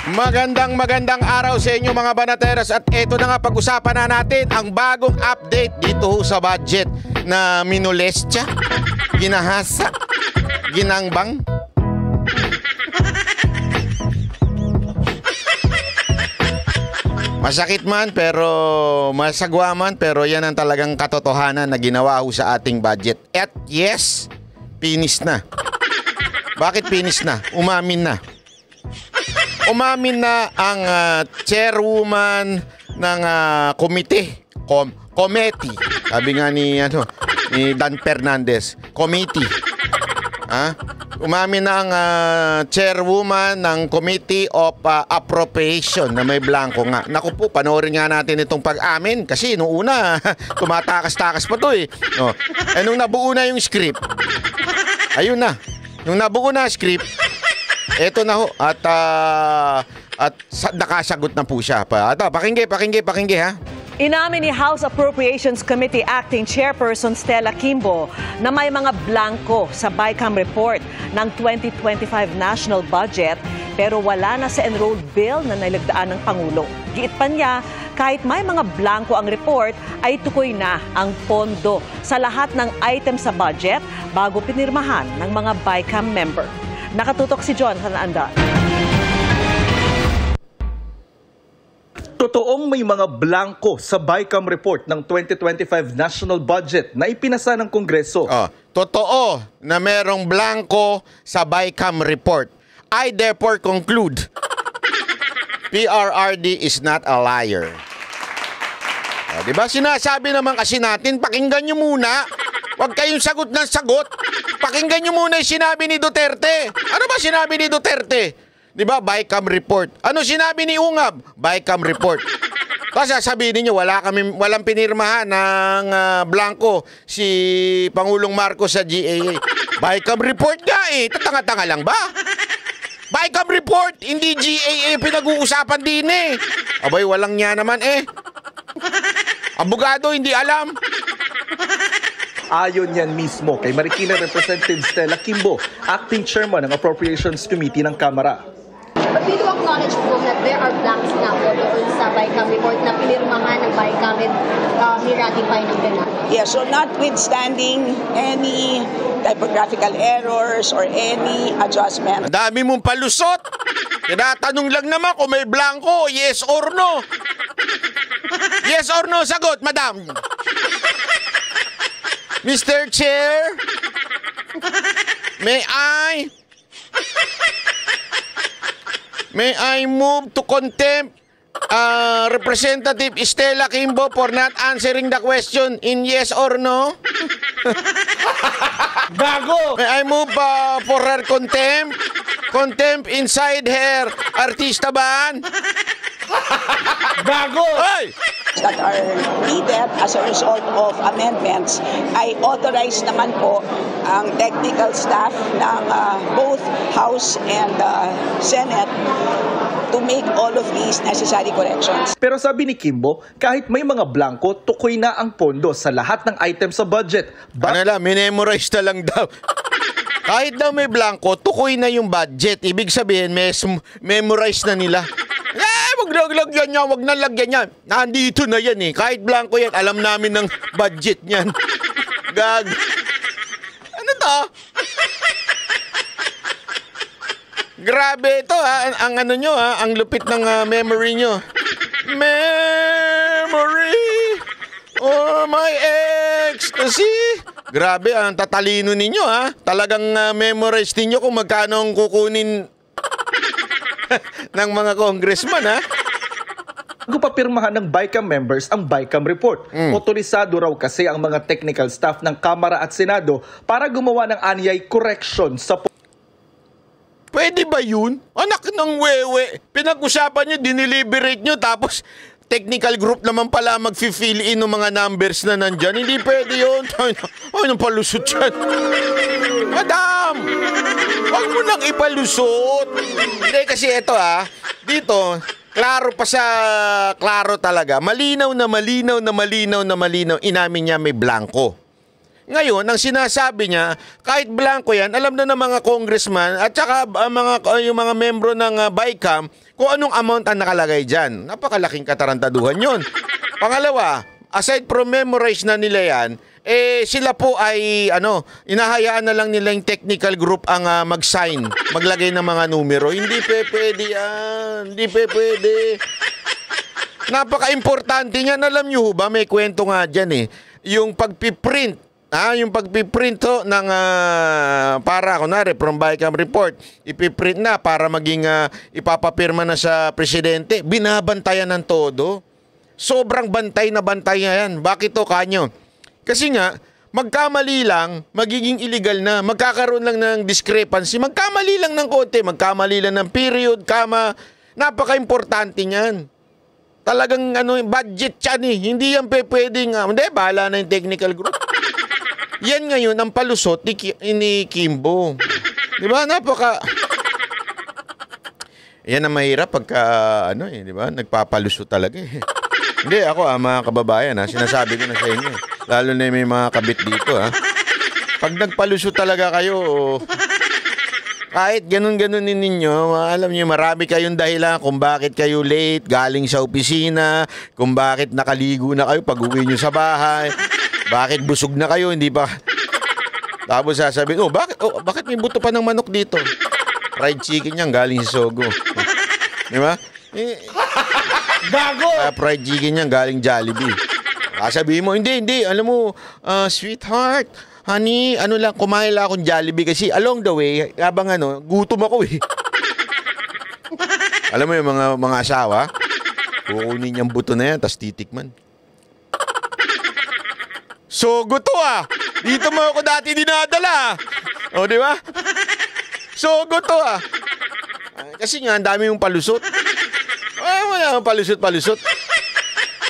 Magandang araw sa inyo mga banateras at eto na nga pag-usapan na natin ang bagong update dito sa budget na minolestya, ginahasa, ginangbang. Masakit man pero masagwa man pero yan ang talagang katotohanan na ginawa ho sa ating budget. At yes, finish na. Bakit finish na? Umamin na. Umamin na ang chairwoman ng committee. Sabi nga ni Dan Fernandez, committee. Umamin na ang chairwoman ng Committee of Appropriation na may blanco nga. Naku po, panoorin nga natin itong pag-amin kasi nung una, tumatakas-takas pa to eh. Nung nabuo na yung script, ayun na. Nung nabuo na script, eto na ho. At nakasagot na po siya. Pakinggi ha. Inamin ni House Appropriations Committee Acting Chairperson Stella Kimbo na may mga blanco sa BICAM report ng 2025 national budget pero wala na sa enrolled bill na nilagdaan ng Pangulo. Giit pa niya, kahit may mga blanco ang report, ay tukoy na ang pondo sa lahat ng item sa budget bago pinirmahan ng mga BICAM member. Nakatutok si John Anda. Totoong may mga blanco sa BICAM report ng 2025 national budget na ipinasa ng Kongreso. Totoo na merong blanco sa BICAM report. I therefore conclude, PRRD is not a liar. Diba? Sinasabi naman kasi natin, pakinggan nyo muna. Huwag kayong sagot ng sagot. Pakinggan nyo muna yung sinabi ni Duterte. Ano ba sinabi ni Duterte? Diba? BICAM report. Ano sinabi ni Ungab? BICAM report. Kasi sabihin niyo walang pinirmahan ng blanco si Pangulong Marcos sa GAA. BICAM report nga eh. Tatanga-tanga lang ba? BICAM report, hindi GAA pinag-uusapan din eh. Abay, walang niya naman eh. Abogado, hindi alam. Ayon yan mismo kay Marikina Representative Stella Kimbo, Acting Chairman ng Appropriations Committee ng Kamara. But we do acknowledge po that there are blanks na po doon sa BICAM report na pinirmahan ng BICAM at ni-ratify ng Senado. Yeah, so notwithstanding any typographical errors or any adjustment. Ang dami mong palusot. Tinatanong lang naman kung may blanco, yes or no. Yes or no, sagot, madam. Mr. Chair, May I move to contempt Representative Stella Kimbo for not answering the question in yes or no? Bago! May I move for her contempt? Contempt inside her artista ban? Bago! Hey! That are needed as a result of amendments ay authorize naman po ang technical staff ng both House and Senate to make all of these necessary corrections. Pero sabi ni Kimbo, kahit may mga blanco, tukoy na ang pondo sa lahat ng items sa budget. Minemorize na lang daw. Kahit daw may blanco, tukoy na yung budget. Ibig sabihin, memorize na nila. Wag na lagyan yan. Nandito na yan eh. Kahit blanco yan, alam namin ng budget niyan. Gag. Ano to? Grabe ito ha. Ang ano nyo ha. Ang lupit ng memory nyo. Memory or my ecstasy. Grabe, ang tatalino ninyo ha. Talagang memorize ninyo kung magkano ang kukunin ng mga congressman ha. Papirmahan ng BICAM members ang BICAM report. Otorisado raw kasi ang mga technical staff ng Kamara at Senado para gumawa ng anyay correction sa Pwede ba yun? Anak ng wewe. Pinag-usapan nyo, diniliberate nyo, tapos technical group naman pala mag-fill in ng mga numbers na nandyan. Hindi pwede yun. Ay, nang palusot yan. Madam! Huwag mo nang ipalusot. Hindi kasi ito dito, klaro talaga. Malinaw na malinaw. Inamin niya may blanco. Ngayon, ang sinasabi niya, kahit blanco yan, alam na ng mga congressman at saka yung mga membro ng BICAM kung anong amount ang nakalagay dyan. Napakalaking katarantaduhan yun. Pangalawa, aside from memorize na nila yan, sila po ay inahayaan na lang nila yung technical group ang mag-sign, maglagay ng mga numero. Hindi pwede yan. Hindi pwede. Napaka-importante niyan. Alam niyo ba, may kwento nga dyan yung pagpiprint. Yung pagpiprint ng para kunwari from BICAM report, ipiprint na para maging ipapapirma na sa presidente. Binabantayan ng todo. Sobrang bantay na yan. Bakit to, kanyo? Kasi nga, magkamali lang, magiging illegal na. Magkakaroon lang ng discrepancy. Magkamali lang ng konti. Magkamali lang ng period, kama. Napaka-importante niyan. Talagang budget yan Hindi yan pwedeng, hindi, bahala na yung technical group. Yan ngayon ang palusot ni Kimbo. Di ba? Yan ang mahirap pagka, di ba? Nagpapalusot talaga Hindi, ako mga kababayan sinasabi ko na sa inyo. Lalo na may mga kabit dito Pag nagpalusot talaga kayo, kahit ganun-ganun ninyo, alam niyo, marami kayong dahilan kung bakit kayo late, galing sa opisina, kung bakit nakaligo na kayo pag uwi nyo sa bahay, bakit busog na kayo, hindi ba? Tapos sasabihin, bakit may buto pa ng manok dito? Fried chicken yan, galing sa Sogo. Di ba? Gago! Fried chicken yan, galing Jollibee. Sabihin mo, hindi, alam mo, sweetheart, honey, lang, kumain lang akong Jollibee kasi along the way, habang gutom ako Alam mo yung mga asawa, kukunin niyang buto na yan, tas titikman. Sogo to Dito mo ako dati dinadala. O, di ba? Sogo to kasi nga, ang dami yung palusot. Wala yung palusot.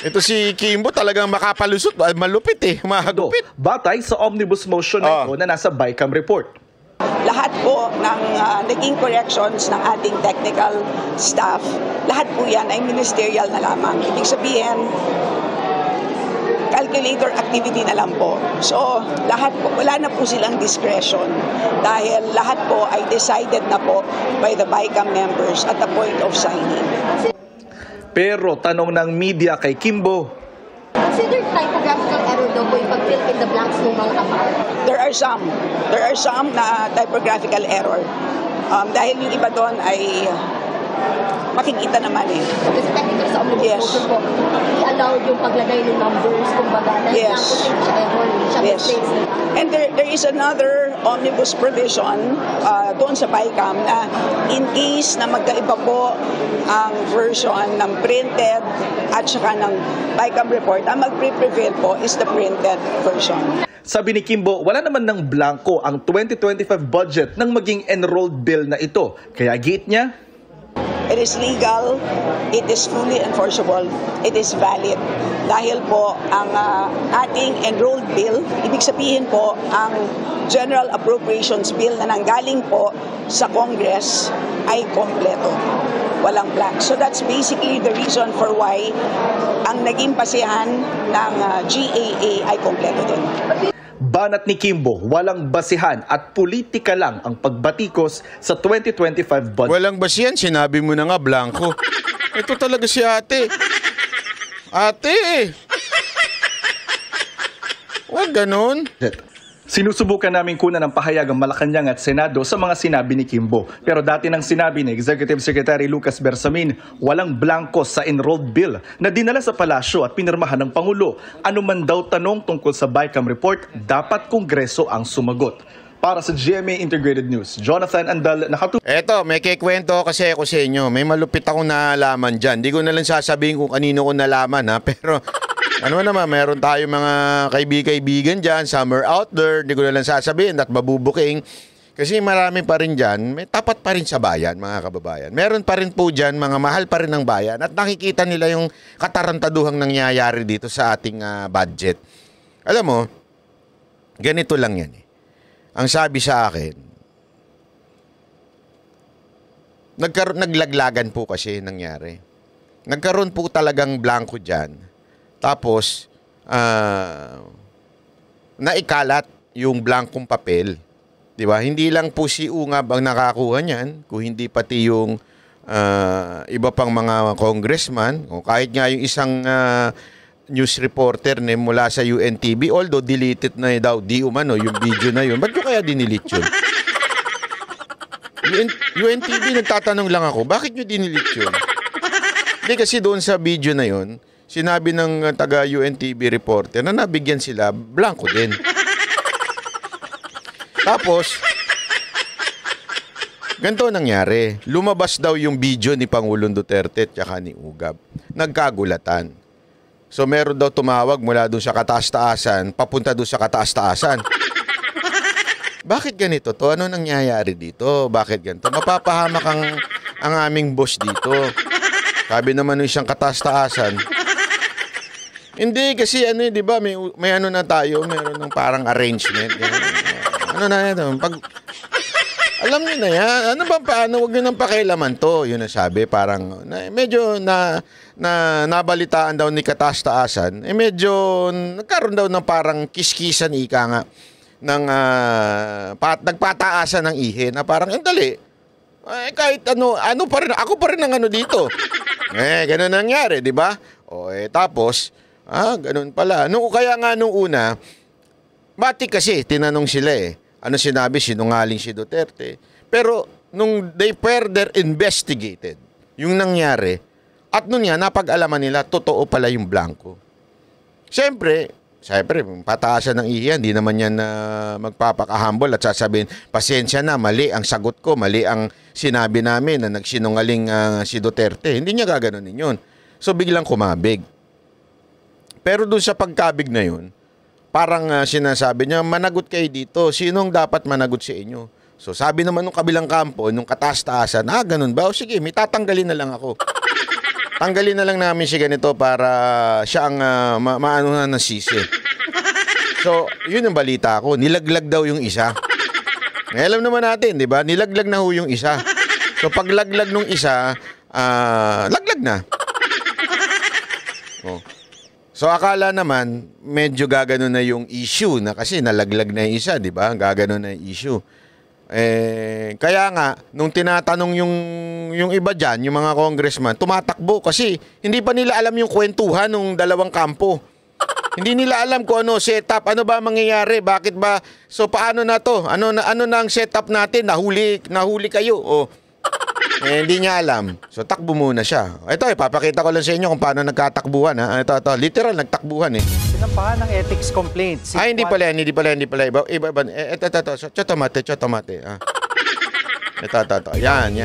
Ito si Kimbo talagang makapalusot. Malupit mahagupit. Batay sa omnibus motion na ito na nasa BICAM report. Lahat po ng naging corrections ng ating technical staff, lahat po yan ay ministerial na lamang. Ibig sabihin, calculator activity na lang po. So, lahat po, wala na po silang discretion dahil lahat po ay decided na po by the BICAM members at the point of signing. Pero tanong ng media kay Kimbo, Considered typographical error daw po yung pag-fill in the blanks ng mga amount? There are some na typographical error. Dahil yung iba doon ay makikita naman Kasi technical sa omnibus motion po, i-allowed yung paglagay ng numbers, kumbaga, dahil lang po siya error, siya mistakes. And there is another omnibus provision doon sa BICAM na in case na magkaiba po ang version ng printed at saka ng BICAM report, ang mag-prevail po is the printed version. sabi ni Kimbo, wala naman ng blanco ang 2025 budget ng maging enrolled bill na ito. Kaya giit niya, It is legal, it is fully enforceable, it is valid. Dahil po ang ating enrolled bill, ibig sabihin po ang General Appropriations Bill na nanggaling po sa Congress ay kompleto. Walang blank. So that's basically the reason for why ang naging basihan ng GAA ay kompleto din. banat ni Kimbo, walang basihan at politika lang ang pagbatikos sa 2025 budget. Walang basihan, sinabi mo na nga, blanco. Ito talaga si ate. Ate! Huwag ganun. Sinusubukan namin kunan ng pahayag ang Malacanang at Senado sa mga sinabi ni Kimbo. Pero dati nang sinabi ni Executive Secretary Lucas Bersamin, walang blanco sa enrolled bill na dinala sa palasyo at pinirmahan ng Pangulo. Ano man daw tanong tungkol sa BICAM report, dapat Kongreso ang sumagot. Para sa GMA Integrated News, Jonathan Andal, nakatutok. Eto, may kikwento kasi ako sa inyo. May malupit akong nalaman dyan. Di ko na lang sasabihin kung kanino ko nalaman ha, pero... Ano naman, meron tayo mga kaibigan dyan, summer out there, di ko na lang sasabihin at mabubuking. Kasi marami pa rin dyan, may tapat pa rin sa bayan, mga kababayan. Meron pa rin po dyan, mga mahal pa rin ng bayan at nakikita nila yung katarantaduhang nangyayari dito sa ating budget. Alam mo, ganito lang yan. Ang sabi sa akin, naglaglagan po kasi nangyari. Nagkaroon po talagang blanco dyan. Tapos, naikalat yung blankong papel. 'Di ba? Hindi lang po si Ungab ang nakakuha niyan, kung hindi pati yung iba pang mga congressman, o kahit nga yung isang news reporter na mula sa UNTV, although deleted na daw di umano yung video na yun. Ba't ko kaya dinelete yun? UNTV, nagtatanong lang ako, bakit nyo dinelete yun? Hindi, kasi doon sa video na yun, sinabi ng taga UNTV reporter na nabigyan sila, blanco din. Tapos, ganito nangyari. Lumabas daw yung video ni Pangulong Duterte at saka ni Ugab. Nagkagulatan. So meron daw tumawag mula doon sa kataas-taasan, papunta doon sa kataas-taasan. Bakit ganito to? Ano nangyayari dito? Bakit ganito? Mapapahamak ang aming boss dito. Sabi naman ng isang kataas-taasan. Hindi, kasi ano, di ba, may ano na tayo, meron ng parang arrangement. Ano na yan? Alam niyo na yan. Ano ba, paano? Huwag niyo nang pakialaman to. Yun ang sabi. Parang, medyo nabalitaan daw ni kataas-taasan. Medyo, nagkaroon daw ng parang kiskisan, ika nga, ng, nagpataasan ng ihe, na parang, dali. Kahit ano pa rin, ako pa rin ang ano dito. Ganun nangyari, di ba? Tapos, ganun pala. Kaya nga nung una, batik kasi, tinanong sila ano sinabi, sinungaling si Duterte. Pero nung they further investigated yung nangyari, at nun nga, napag-alaman nila, totoo pala yung blanco. Siyempre, pataasan ng ihiyan, hindi naman yan magpapaka-humble at sasabihin, pasensya na, mali ang sagot ko, mali ang sinabi namin na nagsinungaling si Duterte. Hindi niya gaganunin yun. So biglang kumabig. Pero dun sa pagkabig na yun, parang sinasabi niya, managot kayo dito. Sinong dapat managot sa inyo? So sabi naman nung kabilang kampo, nung kataas-taasan, ganun ba? O sige, may tatanggalin na lang ako. Tanggalin na lang namin siya ganito para siya ang maano na ng sisi. So, yun ang balita ko. Nilaglag daw yung isa. Alam naman natin, di ba? Nilaglag na ho yung isa. So, pag laglag nung isa, laglag na. So akala naman medyo gaganon na yung issue na kasi nalaglag na yung isa, di ba? Gaganon na yung issue. Kaya nga nung tinatanong yung iba diyan, yung mga congressman, tumatakbo kasi hindi pa nila alam yung kwentuhan ng dalawang kampo. Hindi nila alam kung ano setup, ano ba mangyayari, bakit ba? So paano na to? Ano na ang setup natin? Nahuli kayo. Hindi niya alam. So, takbo muna siya. Ito, ipapakita ko lang sa inyo kung paano nagkatakbuhan. Ito. Literal, nagtakbuhan Sinampahan ng ethics complaint. Hindi pala. Iba. Ito. Chotomate. Ito. Yan.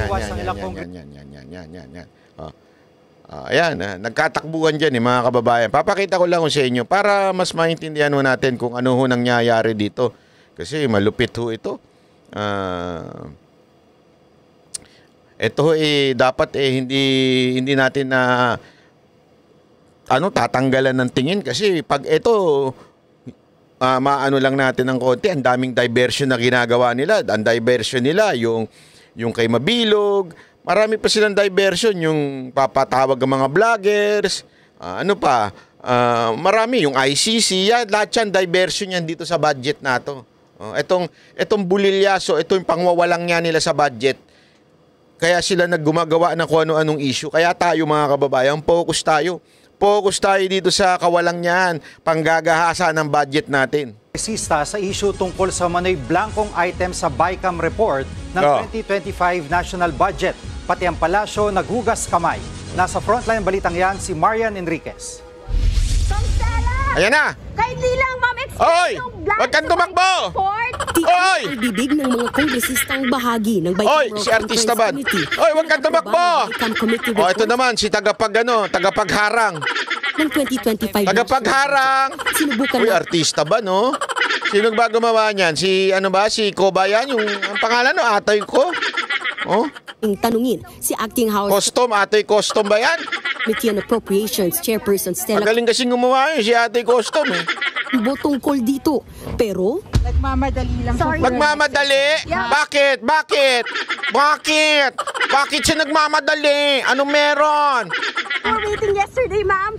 Ayan, nagkatakbuhan dyan mga kababayan. Papakita ko lang sa inyo para mas maintindihan mo natin kung ano ho nangyayari dito. Kasi malupit ho ito. Ito dapat hindi natin na tatanggalan ng tingin kasi pag ito maano lang natin ng konti, ang daming diversion na ginagawa nila. Ang diversion nila yung kay Mabilog, marami pa silang diversion, yung papatawag ng mga vloggers, marami yung ICC, yan, lahat yan diversion yan dito sa budget na to. Itong bulilyaso, ito yung pangwawalang niya nila sa budget. Kaya sila naggumagawa ng kung ano-anong issue. Kaya tayo mga kababayan, focus tayo. Focus tayo dito sa kawalang niyan, panggagahasa ng budget natin. Resista sa issue tungkol sa manoy blankong item sa BICAM report ng 2025 national budget. Pati ang palasyo naghugas kamay. Nasa frontline balitang yan si Marian Enriquez. Ayan na! Kindly lang, ma'am, explain Oy! yung blank Wag kang tumakbo! Oy! Ang bibig ng mga kongresistang bahagi ng BICAM si artista ba? Oy, wag kang tumakbo! Ito naman, si tagapagharang. Ng 2025 Tagapagharang! Sinubukan Uy, artista ba, no? Sino ba gumawa niyan? Si Koba yan? Ang pangalan, no? Atoy ko? Tanungin si Acting House Atoy Custom ba yan? Committee on Appropriations Chairperson Stella Magaling kasing gumawa yun, si Atoy Custom Kimbo tungkol dito. Pero Nagmamadali lang. Sorry. Magmamadali? Yeah. Bakit? Bakit siya nagmamadali? Anong meron? We're waiting yesterday, ma'am.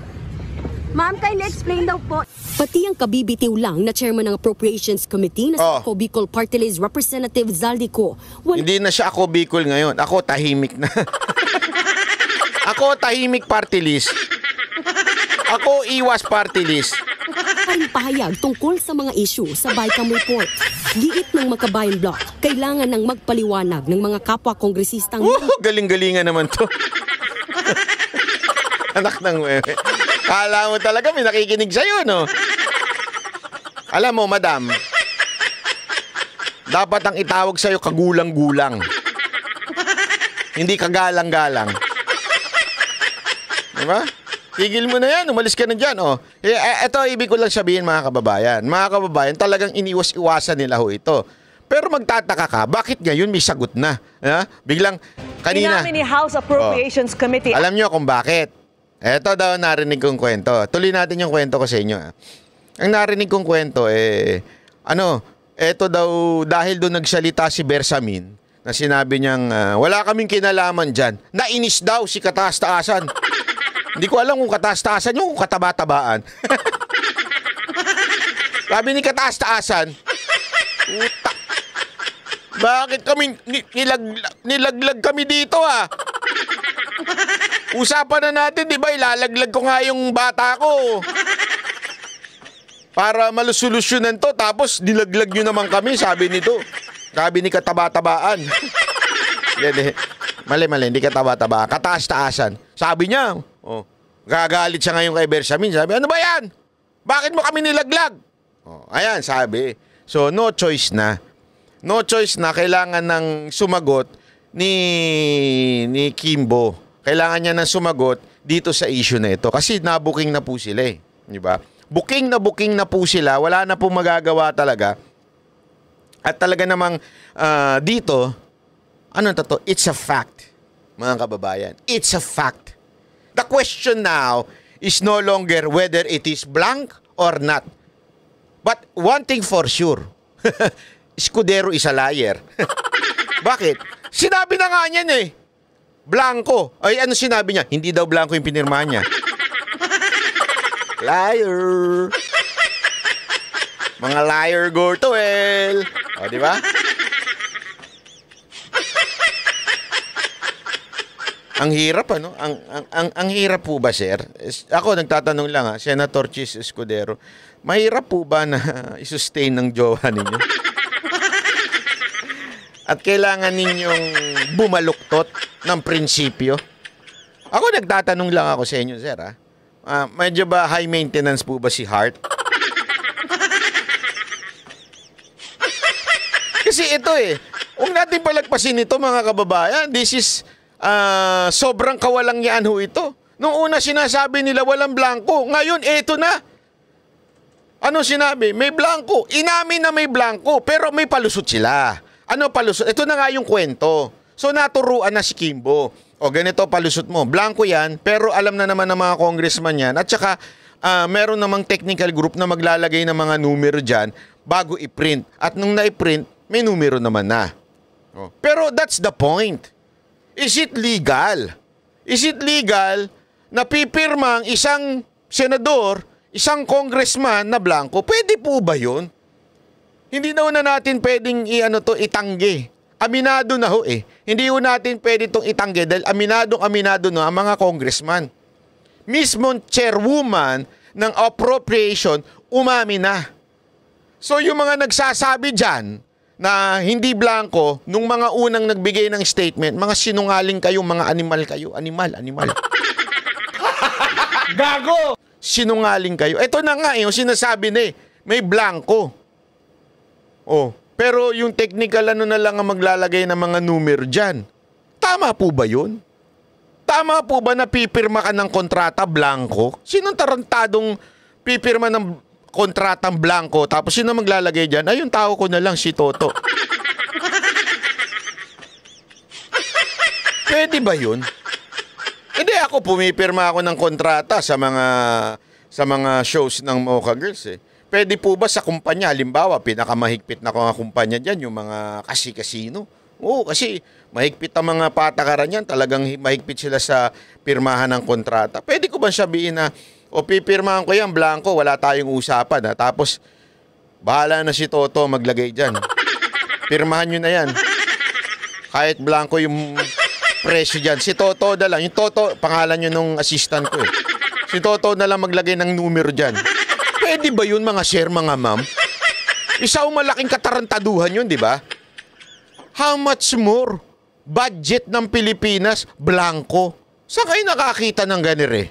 Ma'am, kindly explain daw po. Pati ang kabibitiw lang na chairman ng Appropriations Committee na si Oh. Ako Bicol Party List Representative Zaldico, Hindi na siya Ako Bicol ngayon. Ako tahimik na. Ako tahimik party list. Ako iwas party list. walang pahayag tungkol sa mga issue sa BICAM report. Giit ng Makabayan Bloc, kailangan ng magpaliwanag ng mga kapwa kongresistang Galing-galingan naman to. Anak ng wewe. Kala mo talaga may nakikinig sa'yo, no? Alam mo, madam, dapat ang itawag sa'yo kagulang-gulang. Hindi kagalang-galang. Diba? Tigil mo na yan, umalis ka na dyan, oh. Ito, ibig ko lang sabihin, mga kababayan. Mga kababayan, talagang iniwas-iwasan nila ho ito. Pero magtataka ka, bakit ngayon may sagot na? Ha? Biglang, kanina. Inamin ni House Appropriations Committee. Alam nyo kung bakit? Ito daw narinig kong kwento. Tuloy natin yung kwento ko sa inyo. Ang narinig kong kwento, ito daw, dahil doon nagsalita si Bersamin, na sinabi niyang, wala kaming kinalaman dyan. Nainis daw si kataas-taasan. Hindi ko alam kung kataas-taasan yung kung kataba-tabaan. Sabi ni kataas-taasan, puta, bakit kami nilaglag kami dito Usapan na natin, di ba? Ilalaglag ko nga yung bata ko. Para malusolusyonan to, tapos nilaglag nyo naman kami, sabi nito. Sabi ni kataba-tabaan. Mali, hindi kataba-tabaan. Kataas-taasan. Sabi niya, gagalit siya ngayon kay Bersamin. Sabi, ano ba yan? Bakit mo kami nilaglag? Ayan, sabi. So, no choice na. No choice na. Kailangan ng sumagot ni Kimbo. Kailangan niya ng sumagot dito sa issue na ito. Kasi nabuking na po sila eh. Di ba? Booking na po sila. Wala na po magagawa talaga. At talaga namang dito, it's a fact, mga kababayan. It's a fact. The question now is no longer whether it is blank or not. But one thing for sure, Escudero is a liar. Bakit? Sinabi na nga niyan eh. Blanco. Ay, ano sinabi niya? Hindi daw blanco yung pinirma niya. Liar. Mga liar Gortoel. O, di ba? Ang hirap, ano? Ang hirap po ba, sir? Ako, nagtatanong lang, Senator Chis Escudero, mahirap po ba na i-sustain ng jowa ninyo? At kailangan ninyong bumaluktot ng prinsipyo? Ako, nagtatanong lang ako sa inyo, sir, medyo ba high maintenance po ba si Hart? Kasi ito huwag natin palagpasin ito, mga kababayan. This is sobrang kawalangyaan ho ito. Nung una sinasabi nila walang blanco. Ngayon, eto na. Ano sinabi? May blanco. Inamin na may blanco, pero may palusot sila. Ano palusot? Ito na nga yung kwento. So naturuan na si Kimbo. O ganito palusot mo. Blanco yan, pero alam na naman ng mga congressman yan. At saka meron namang technical group na maglalagay ng mga numero dyan bago i-print. At nung na-print, may numero naman na. Pero that's the point. Is it legal? Is it legal na pipirma ang isang senador, isang congressman na blanco? Pwede po ba yun? Hindi na natin pwedeng itanggi. Aminado na ho Hindi ho natin pwede itong itanggi dahil aminado na ang mga congressman. Mismo chairwoman ng appropriation, umami na. So yung mga nagsasabi dyan na hindi blanco, nung mga unang nagbigay ng statement, mga sinungaling kayo, mga animal kayo. Animal. Gago! Sinungaling kayo. Ito na nga yung sinasabi na may blanco. Pero yung technical na lang ang maglalagay ng mga numero dyan. Tama po ba yun? Tama po ba na pipirma ka ng kontrata blanco? Sinong tarantadong pipirma ng kontratang blanco tapos sino maglalagay dyan? Ay, yung tao ko na lang, si Toto. Pwede ba yun? Hindi, ako pumipirma ako ng kontrata sa mga shows ng Mocha Girls Pwede po ba sa kumpanya, halimbawa, pinakamahigpit na kumpanya dyan, yung mga kasi-kasino? Oo, kasi mahigpit ang mga patakaran yan, talagang mahigpit sila sa pirmahan ng kontrata. Pwede ko ba sabihin na O pipirmahan ko yan, blanco, wala tayong usapan ha. Tapos, bahala na si Toto maglagay dyan. Pirmahan nyo na yan. Kahit blanco yung presyo dyan. Si Toto na lang. Yung Toto, pangalan nyo nung assistant ko eh. Si Toto na lang maglagay ng numero dyan. Pwede ba yun mga sir, mga ma'am? Isang malaking katarantaduhan yun, di ba? How much more? Budget ng Pilipinas, blanco. Saan kayo nakakita ng ganire?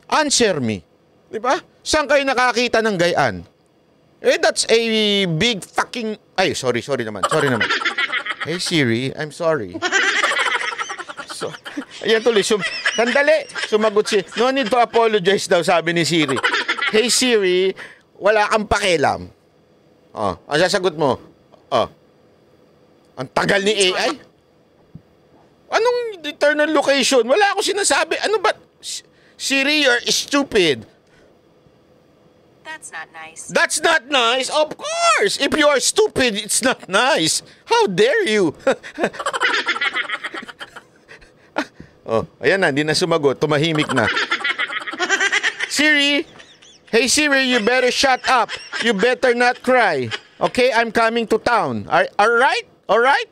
Answer me. Di ba? Saan kayo nakakita ng gayaan? Eh, that's a big fucking... Ay, sorry naman. Hey Siri, I'm sorry. So, ayan tuloy. Sandali. Sumagot si... No need to apologize daw, sabi ni Siri. Hey Siri, wala kang pakialam. Oh, ang sasagot mo? Oh. Ang tagal ni AI? Anong eternal location? Wala akong sinasabi. Ano ba? Siri, you're stupid. That's not nice. That's not nice? Of course! If you are stupid, it's not nice. How dare you? Oh, ayan na, hindi na sumagot. Tumahimik na. Siri, hey Siri, you better shut up. You better not cry. Okay, I'm coming to town. Alright? Alright?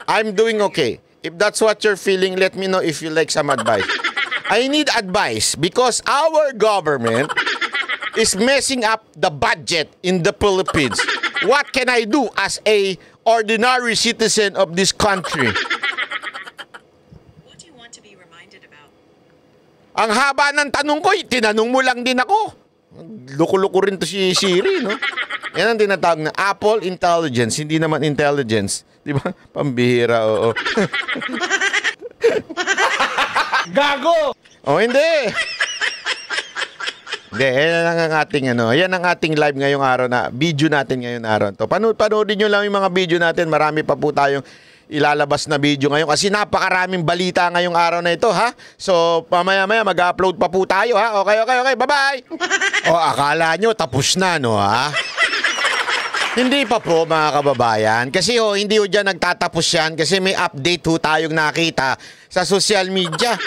I'm doing okay. If that's what you're feeling, let me know if you like some advice. I need advice because our government is messing up the budget in the Philippines. What can I do as a ordinary citizen of this country? What do you want to be reminded about? Ang haba ng tanong ko, tinanong mo lang din ako. Luko-luko rin to si Siri, no? Yan ang tinatawag na Apple Intelligence, hindi naman intelligence. Di ba? Pambihira, oo. Gago! Oh, hindi. Hindi, yan ang ating yan ang ating live ngayong araw na video natin ngayong araw to. Panoodin niyo lang yung mga video natin. Marami pa po tayong ilalabas na video ngayon kasi napakaraming balita ngayong araw na ito, ha? So, mamaya-maya mag-upload pa po tayo, ha? Okay. Bye-bye. O, akala nyo tapos na, no, ha? Hindi pa po, mga kababayan. Kasi hindi ho dyan nagtatapos yan kasi may update ho tayong nakita sa social media.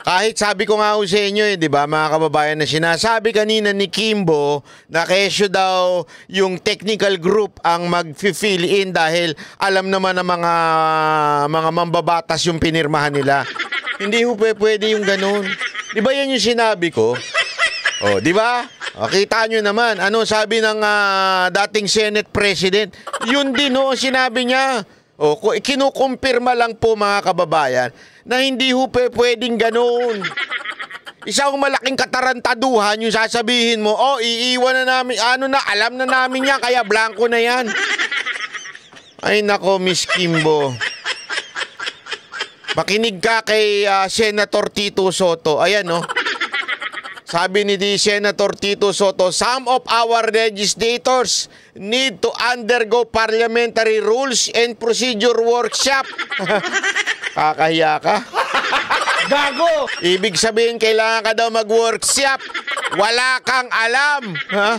Kahit sabi ko nga ho sa inyo, di ba, mga kababayan, na sinasabi kanina ni Kimbo na kesyo daw yung technical group ang mag-fill in dahil alam naman ng mga mambabatas yung pinirmahan nila. Hindi ho pwede yung ganun. Di ba yan yung sinabi ko? Di ba? Kita nyo naman, ano sabi ng dating Senate President? Yun din ho sinabi niya. Kinukumpirma lang po, mga kababayan, na hindi ho pwedeng ganun. Isang malaking katarantaduhan yung sasabihin mo, iiwan na namin, alam na namin yan, kaya blanco na yan. Ay nako, Miss Kimbo. Makinig ka kay Senator Tito Soto. Ayan, no? Sabi ni Senator Tito Soto, some of our legislators need to undergo parliamentary rules and procedure workshop. Kakahiya ka? Gago! Ibig sabihin, kailangan ka daw mag-workshop. Wala kang alam. Ha?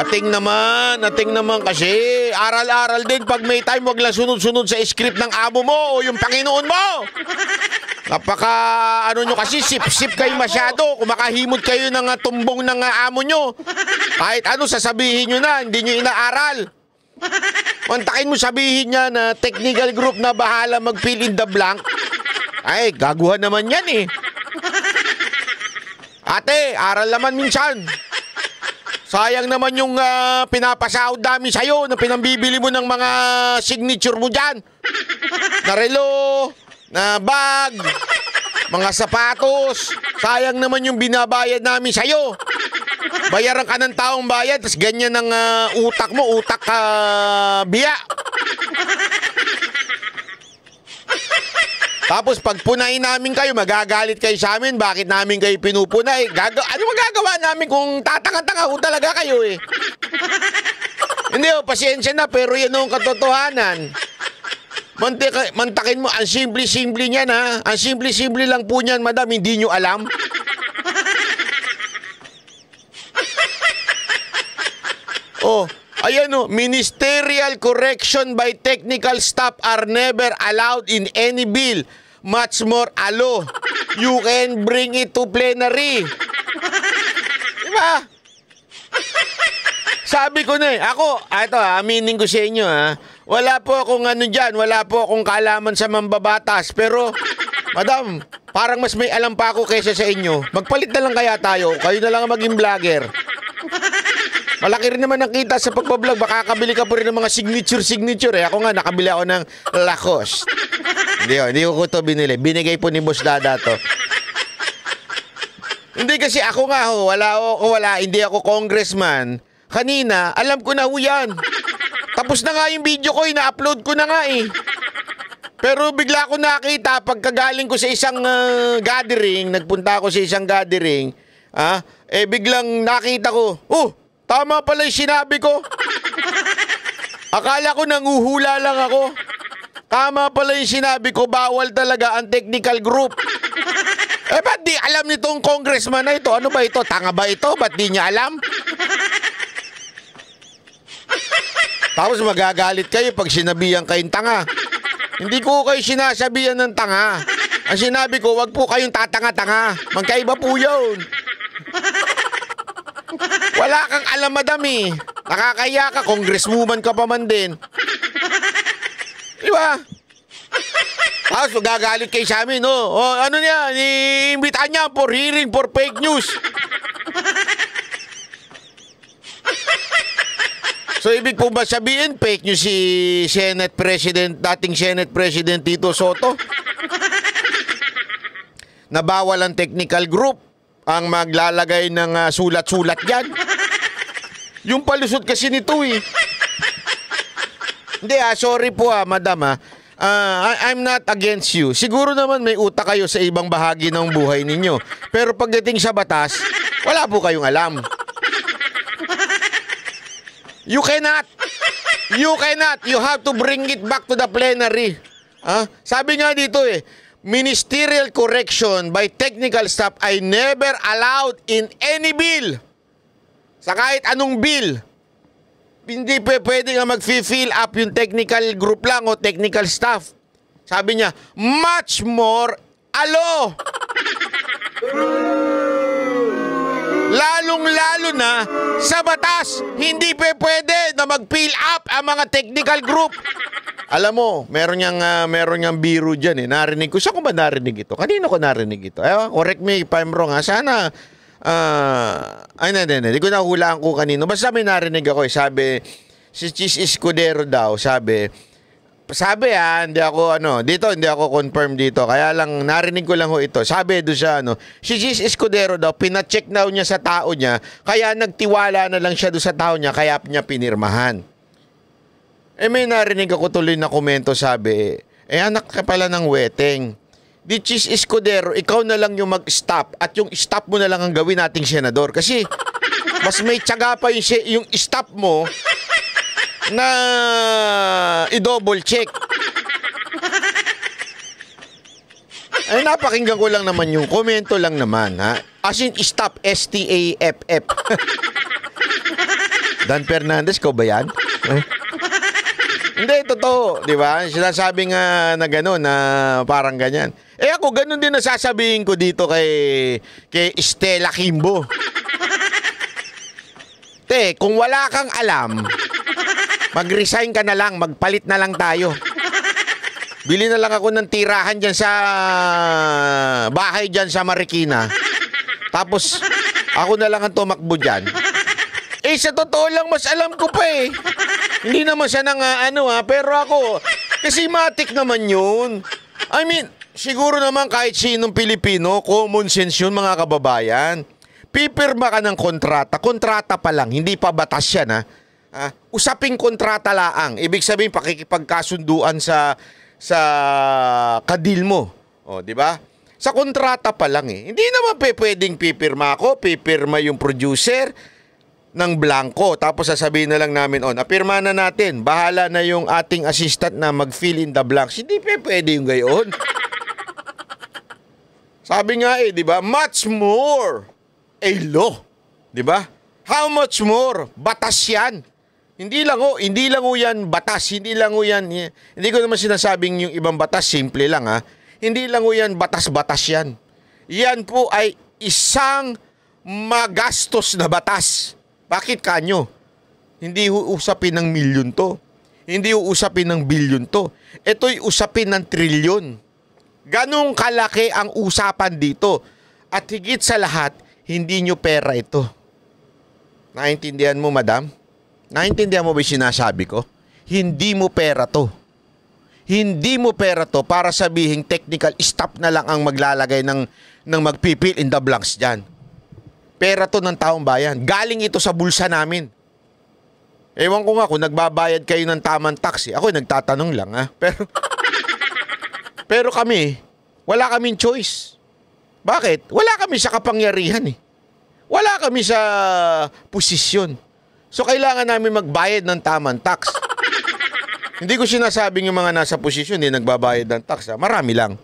Ating naman kasi. Aral-aral din. Pag may time, wag lang sunod-sunod sa script ng amo mo o yung Panginoon mo. Nyo kasi, sip-sip kayo masyado. Kumakahimod kayo ng tumbong ng amo nyo. Kahit ano, sasabihin nyo na, hindi nyo inaaral. Mantakin mo sabihin niya na technical group na bahala mag-fill in the blank. Ay, gaguhan naman yan eh. Ate, aral naman minsan. Sayang naman yung pinapasahod namin sa'yo na pinambibili mo ng mga signature mo dyan. Na relo, na bag, mga sapatos. Sayang naman yung binabayad namin sa'yo. Bayaran ka ng taong bayad, tapos ganyan ang utak mo, utak biya. Tapos pag punain namin kayo, magagalit kayo sa amin, bakit namin kayo pinupunay? Ano magagawa namin kung tatanga-tanga ho talaga kayo eh? Hindi pasensya na, pero yan ang katotohanan. Mantakin mo, ang simple-simple niyan ha. Ang simple-simple lang po niyan, madam, hindi nyo alam. Ayan o, ministerial correction by technical staff are never allowed in any bill. Much more alo. You can bring it to plenary. Diba? Sabi ko na ito aminin ko sa inyo wala po akong dyan, wala po akong kaalaman sa mambabatas. Pero, madam, parang mas may alam pa ako kaysa sa inyo. Magpalit na lang kaya tayo, kayo na lang maging vlogger. Malaki rin naman ang kita sa pagbablog. Baka kabili ka po rin ng mga signature. Ako nga, nakabili ako ng Lacoste. Hindi ko ito binili. Binigay po ni Boss Dada to. Hindi kasi ako nga wala. Hindi ako congressman. Kanina, alam ko na yan. Tapos na nga yung video ko, ina-upload ko na nga Pero bigla ko nakita, pagkagaling ko sa isang gathering, nagpunta ako sa isang gathering, biglang nakita ko, tama pala yung sinabi ko. Akala ko nanguhula lang ako. Tama pala yung sinabi ko, bawal talaga ang technical group. Ba't di alam nitong congressman na ito? Ano ba ito? Tanga ba ito? Ba't di niya alam? Tapos magagalit kayo pag sinabihan kayong tanga. Hindi ko kayo sinasabihan ng tanga. Ang sinabi ko, wag po kayong tatanga-tanga. Magkaiba po yun. Wala kang alam, madam Nakakaya ka, congresswoman ka pa man din. Diba? Tapos magagalit kayo sa amin, ano niya, iimbitahan niya for hearing for fake news. So, ibig po ba sabihin, fake news si dating Senate President Tito Soto? Na bawal ang technical group ang maglalagay ng sulat-sulat yan. Yung palusot kasi nito Hindi sorry po madam I'm not against you. Siguro naman may utak kayo sa ibang bahagi ng buhay ninyo. Pero pagdating sa batas, wala po kayong alam. You cannot. You have to bring it back to the plenary. Sabi nga dito ministerial correction by technical staff ay never allowed in any bill. Sa kahit anong bill. Hindi pwede nga mag-fill up yung technical group lang o technical staff. Sabi niya, much more alo. Lalong-lalo na sa batas, hindi pwede na mag-fill up ang mga technical group. Alam mo, meron niyang biro dyan Narinig ko. Saan ko ba narinig ito? Kanino ko narinig ito? Correct me if I'm wrong Sana, hindi ko nahulaan ko kanino. Basta may narinig ako Sabi, si Chis Escudero daw, sabi, hindi ako hindi ako confirm dito. Kaya lang narinig ko lang ito. Sabi doon siya si Chis Escudero daw pina-check daw niya sa tao niya, kaya nagtiwala na lang siya doon sa tao niya, kaya niya pinirmahan. May narinig ako tuloy na komento, sabi, anak ka pala ng weteng. Di Chis Escudero, ikaw na lang yung mag-stop at yung stop mo na lang ang gawin nating senador. Kasi mas may tiyaga pa yung stop mo na i-double check. Napakinggan ko lang naman yung komento lang naman As in stop, S-T-A-F-F. Dan Fernandez, ko ba yan? Hindi, totoo, di ba? Sinasabi nga na gano'n, na parang ganyan. Ako, gano'n din nasasabihin ko dito kay Stella Kimbo. Kung wala kang alam, mag-resign ka na lang, magpalit na lang tayo. Bili na lang ako ng tirahan dyan sa bahay dyan sa Marikina. Tapos, ako na lang ang tumakbo dyan. Sa totoo lang, mas alam ko pa Hindi naman siya nang pero ako, kasi matik naman yun. I mean, siguro naman kahit sinong Pilipino, common sense yun mga kababayan. Pipirma ka ng kontrata pa lang, hindi pa batas yan usaping kontrata laang. Ibig sabihin, pakikipagkasunduan sa kadil mo. Di ba? Sa kontrata pa lang Hindi naman pwedeng pipirma ako, pipirma yung producer ng blanco. Tapos sasabihin na lang namin, napirma na natin. Bahala na yung ating assistant na mag-fill in the blanks. Hindi pwede yung gayon. Sabi nga di ba? Much more a law. Di ba? How much more? Batas yan. Hindi lang ho yan batas, hindi lang ho yan. Hindi ko naman sinasabing yung ibang batas, simple lang ha. Hindi lang ho yan batas-batas yan. Yan po ay isang magastos na batas. Bakit kanyo? Hindi ho usapin ng milyon to. Hindi ho usapin ng bilyon to. Ito'y usapin ng trilyon. Ganong kalaki ang usapan dito. At higit sa lahat, hindi nyo pera ito. Naintindihan mo, madam? Naintindihan mo ba yung sinasabi ko? Hindi mo pera to. Hindi mo pera to para sabihin technical staff na lang ang maglalagay ng magpipil in the blanks dyan. Pera to ng taong bayan. Galing ito sa bulsa namin. Ewan ko nga kung nagbabayad kayo ng tamang tax. Ako nagtatanong lang ha. Pero kami, wala kaming choice. Bakit? Wala kami sa kapangyarihan eh. Wala kami sa posisyon. So, kailangan namin magbayad ng tamang tax. Hindi ko sinasabing yung mga nasa posisyon hindi nagbabayad ng tax. Ha? Marami lang.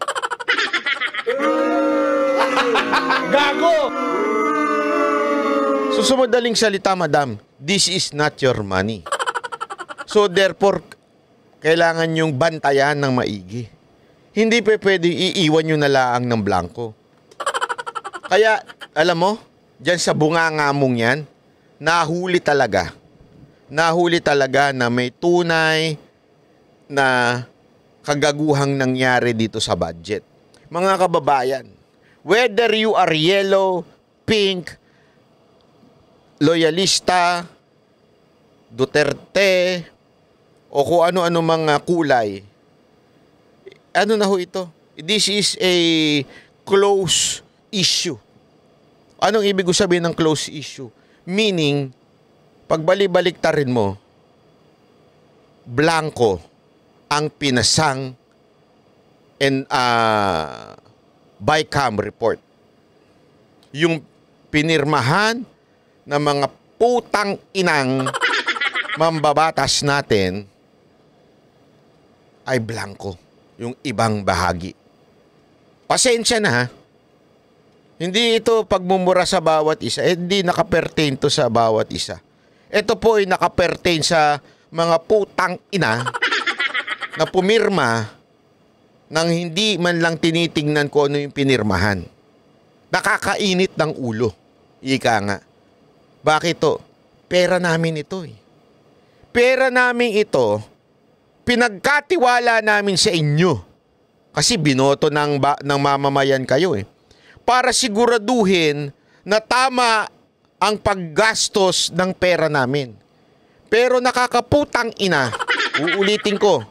Gago! So, sa madaling salita, madam, this is not your money. So, therefore, kailangan yung bantayan ng maigi. Hindi pa pwedeng iiwan nyo na laang ng blanco. Kaya, alam mo, dyan sa bunganga mong yan, nahuli talaga na may tunay na kagaguhang nangyari dito sa budget. Mga kababayan, whether you are yellow, pink, loyalista, Duterte, o kung ano-ano mga kulay, ano na ho ito? This is a close issue. Anong ibig ko sabihin ng close issue? Meaning, pagbalik-baliktarin mo, blanco ang pinasang BICAM report. Yung pinirmahan ng mga putang inang mambabatas natin ay blanco. Yung ibang bahagi. Pasensya na ha. Hindi ito pagmumura sa bawat isa. Hindi nakapertain to sa bawat isa. Ito po ay nakapertain sa mga putang ina na pumirma nang hindi man lang tinitingnan ko ano yung pinirmahan. Nakakainit ng ulo. Ika nga. Bakit to? Pera namin ito eh. Pera namin ito, pinagkatiwala namin sa inyo. Kasi binoto ng mamamayan kayo eh. Para siguraduhin na tama ang paggastos ng pera namin. Pero nakakaputang ina, uulitin ko,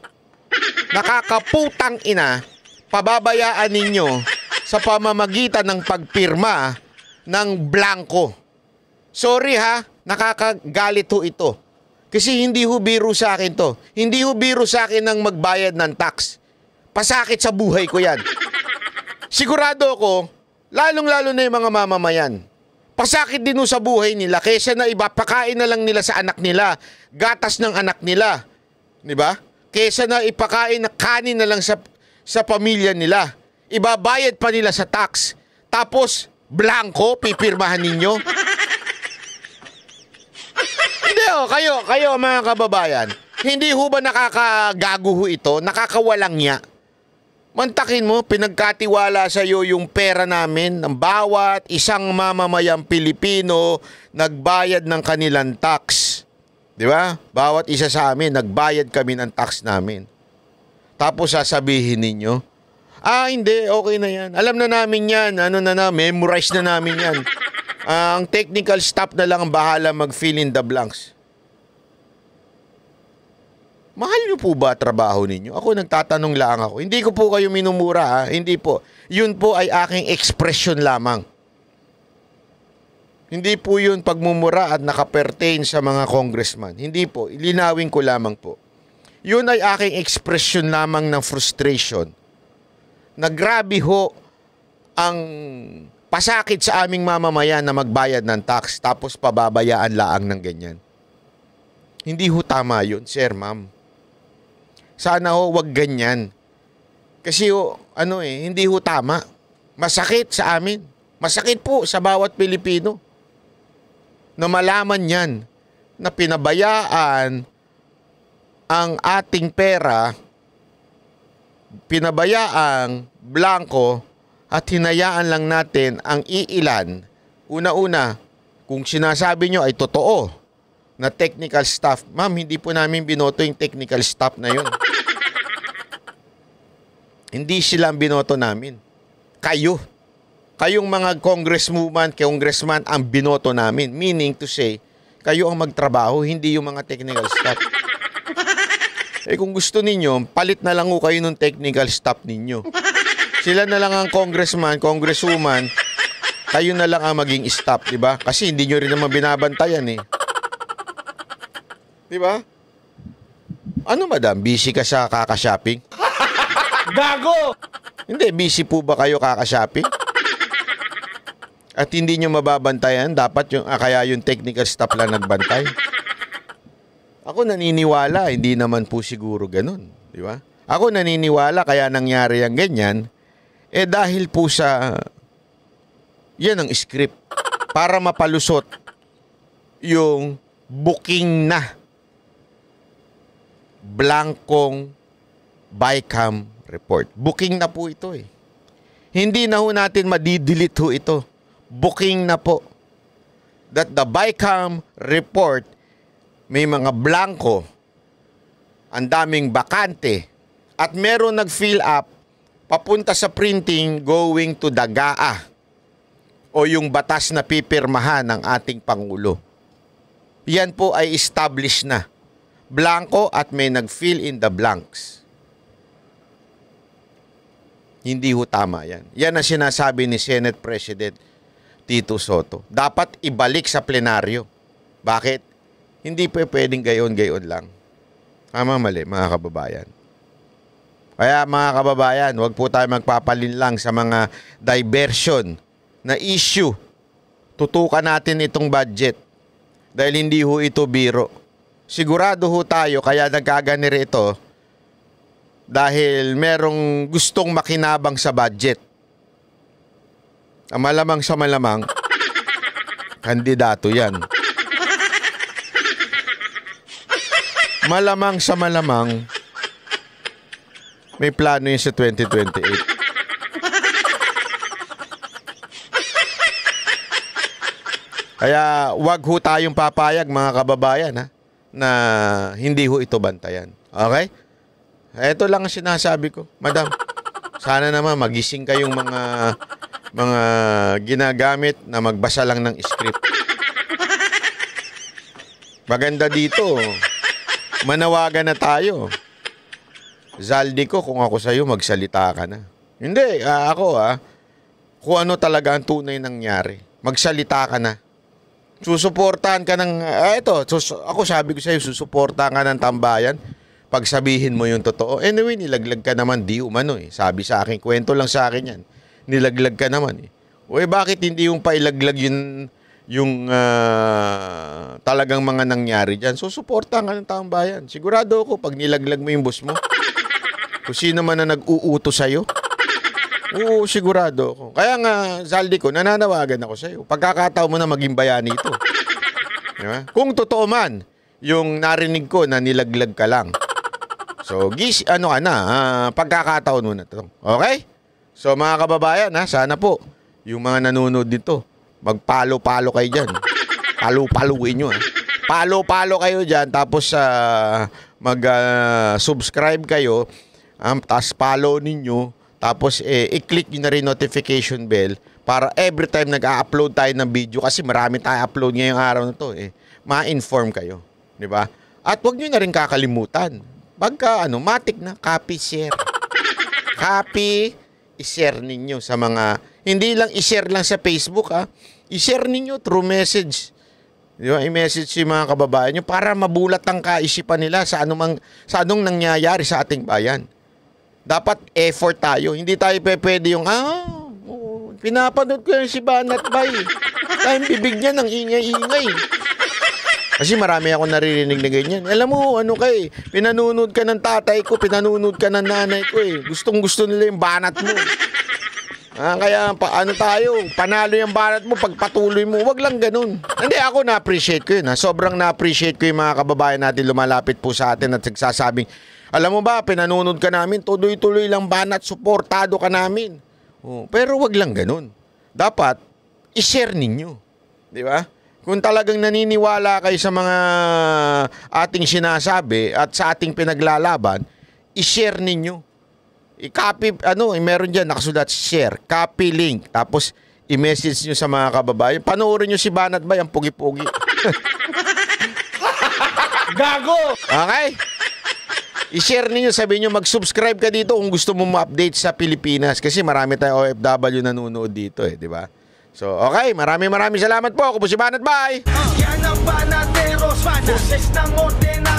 nakakaputang ina, pababayaan ninyo sa pamamagitan ng pagpirma ng blanco. Sorry ha, nakakagalit ho ito. Kasi hindi ho biro sa akin to. Hindi ho biro sa akin ng magbayad ng tax. Pasakit sa buhay ko yan. Sigurado ako, lalong-lalo na yung mga mamamayan. Pasakit din ho sa buhay nila kaysa na iba, pakain na lang nila sa anak nila, gatas ng anak nila. Diba? Kaysa na ipakain na kanin na lang sa pamilya nila. Ibabayad pa nila sa tax. Tapos, blanco, pipirmahan ninyo. Hindi ho, kayo mga kababayan, hindi ho ba nakakagago ho ito? Nakakawalang niya? Mantakin mo, pinagkatiwala sa iyo yung pera namin ng bawat isang mamamayang Pilipino nagbayad ng kanilang tax. Di ba? Bawat isa sa amin, nagbayad kami ng tax namin. Tapos sasabihin ninyo, hindi, okay na yan. Alam na namin yan, memorize na namin yan. Ang technical staff na lang ang bahala mag-fill in the blanks. Mahal niyo po ba trabaho ninyo? Ako nagtatanong lang ako. Hindi ko po kayo minumura ha. Hindi po. Yun po ay aking ekspresyon lamang. Hindi po yun pagmumura at nakapertain sa mga congressman. Hindi po. Ilinawin ko lamang po. Yun ay aking ekspresyon lamang ng frustration. Na grabe ho ang pasakit sa aming mamamayan na magbayad ng tax tapos pababayaan laang ng ganyan. Hindi ho tama yun, sir, ma'am. Sana ho wag ganyan. Kasi ho, hindi ho tama. Masakit sa amin. Masakit po sa bawat Pilipino. Na malaman yan na pinabayaan ang ating pera, pinabayaang blanco at hinayaan lang natin ang iilan. Una-una, kung sinasabi nyo ay totoo na technical staff, ma'am, hindi po namin binoto yung technical staff na yun. Hindi sila ang binoto namin. Kayo. Kayong mga congresswoman, congressman ang binoto namin. Meaning to say, kayo ang magtrabaho, hindi yung mga technical staff. Kung gusto ninyo, palit na lang kayo ng technical staff ninyo. Sila na lang ang congressman, congresswoman, kayo na lang ang maging staff, di ba? Kasi hindi nyo rin naman binabantayan eh. Di ba? Ano madam, busy ka sa kaka-shopping? Gago! Hindi, busy po ba kayo kaka-shopping? At hindi nyo mababantayan, dapat kaya yung technical staff lang nagbantay. Ako naniniwala, hindi naman po siguro ganun. Di ba? Ako naniniwala kaya nangyari ang ganyan, dahil po sa, yan ang script, para mapalusot yung booking na blankong BICAM report. Booking na po ito eh. Hindi na ho natin madidelete ho ito. Booking na po. That the BICAM report may mga blanco, ang daming bakante, at meron nag-fill up papunta sa printing going to the GAA o yung batas na pipirmahan ng ating Pangulo. Yan po ay established na. Blanco at may nag-fill in the blanks. Hindi ho tama yan. Yan ang sinasabi ni Senate President Tito Soto. Dapat ibalik sa plenaryo. Bakit? Hindi pa pwedeng gayon-gayon lang. Tama mali, mga kababayan. Kaya mga kababayan, huwag po tayo magpapalinlang sa mga diversion na issue. Tutukan natin itong budget. Dahil hindi ho ito biro. Sigurado ho tayo, kaya nagkaganire ito, dahil merong gustong makinabang sa budget. Ang malamang sa malamang, kandidato yan. Malamang sa malamang, may plano yun sa 2028. Kaya wag ho tayong papayag mga kababayan ha, na hindi ho ito bantayan. Okay? Ito lang ang sinasabi ko. Madam, sana naman magising kayong mga ginagamit na magbasa lang ng script. Maganda dito. Manawagan na tayo. Zaldi ko, kung ako sa'yo, magsalita ka na. Hindi, kung ano talaga ang tunay nangyari, magsalita ka na. Susuportahan ka ng, ako sabi ko sa'yo, susuportahan ka ng tambayan pag sabihin mo yung totoo. Anyway, nilaglag ka naman, di umano eh. Sabi sa akin, kwento lang sa akin yan. Nilaglag ka naman eh. Bakit hindi yung pailaglag yung talagang mga nangyari dyan? So, suportahan ka ng taong bayan. Sigurado ako, pag nilaglag mo yung boss mo, kung sino man na nag-uuto sa'yo, oo, sigurado ako. Kaya nga, Zaldi ko, nananawagan ako sa'yo. Pagkakataon mo na maging bayani ito. Diba? Kung totoo man, yung narinig ko na nilaglag ka lang. So, pagkakataon mo na ito. Okay? So, mga kababayan, sana po, yung mga nanonood dito, magpalo-palo kayo dyan. Palo-paluin nyo. Palo-palo kayo dyan. Tapos mag-subscribe kayo. Tapos follow ninyo. Tapos i-click nyo na rin notification bell para every time nag-a-upload tayo ng video. Kasi marami tayo upload ngayong araw na to. Ma-inform kayo. Diba? At huwag nyo na rin kakalimutan. Pagka matik na, copy, share. Copy, i-share ninyo sa mga, hindi lang i-share lang sa Facebook i-share ninyo through message. Di ba? I-message si mga kababayan nyo para mabulat ang kaisipan nila sa anong nangyayari sa ating bayan. Dapat effort tayo. Hindi tayo pwede yung, pinapanood ko yung si Banat Bay. Tayong bibig niya ng ingay-ingay. Kasi marami ako naririnig na ganyan. Alam mo, pinanunod ka ng tatay ko, pinanunod ka ng nanay ko Gustong-gusto nila yung banat mo. Kaya ano tayo, panalo yung banat mo, pagpatuloy mo, wag lang ganun. Hindi, ako na-appreciate ko yun. Sobrang na-appreciate ko yung mga kababayan natin lumalapit po sa atin at nagsasabing, alam mo ba, pinanunod ka namin, tuloy-tuloy lang banat, suportado ka namin. Pero wag lang ganun. Dapat, i-share ninyo. Di ba? Kung talagang naniniwala kayo sa mga ating sinasabi at sa ating pinaglalaban, i-share ninyo. I-copy, meron dyan, nakasulat, share, copy link, tapos i-message nyo sa mga kababayan. Panoorin nyo si Banat ba, yung pugi-pugi. Gago! Okay? I-share ninyo, sabihin nyo, mag-subscribe ka dito kung gusto mo ma-update sa Pilipinas kasi marami tayong OFW nanonood dito di ba? So, okay, maraming salamat po. Ako po si Banat, bye! Yan ang banateros, boses ng ordena